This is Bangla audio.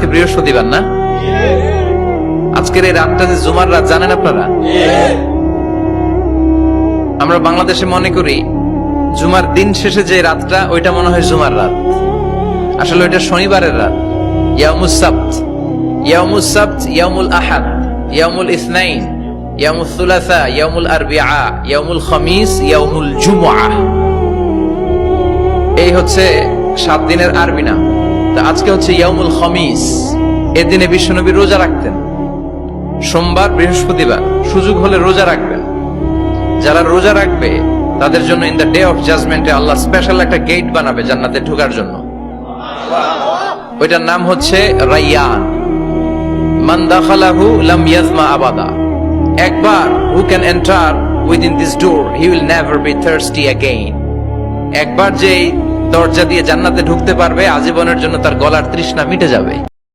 আজকে বৃহস্পতিবার না? আজকের এই রাতটা যে জুমার রাত জানেন আপনারা? আমরা বাংলাদেশে মনে করি জুমার দিন শেষে যে রাতটা ওইটা মনে হয় জুমার রাত, আসলে ওইটা শনিবারের রাত। ইয়াউমুস সাবত, ইয়াউমুস সাবত, ইয়াউমুল আহাদ, ইয়াউমুল ইসনাইন, ইয়াউমুল সুলাসা, ইয়াউমুল আরবিআ, ইয়াউমুল খামিস, ইয়াউমুল জুমআ। এই হচ্ছে 7 দিনের আরবি নাম। তা আজকে হচ্ছে ইয়াউমুল খামিস। এর দিনে বিশ্বনবী রোজা রাখতেন, সোমবার বৃহস্পতিবার সুযোগ হলে রোজা রাখবেন। যারা রোজা রাখবে তাদের জন্য ইন দ্য ডে অফ জাজমেন্টে আল্লাহ স্পেশাল একটা গেট বানাবে জান্নাতে ঢোকার জন্য। ওইটার নাম হচ্ছে রাইয়ান। মান দাখালাহু লাম ইয়াজমা আবাদা। একবার who can enter within this door he will never be thirsty again. একবার যে দরজা দিয়ে জান্নাতে ঢুকতে পারবে আজীবনের জন্য তার গলার তৃষ্ণা মিটে যাবে।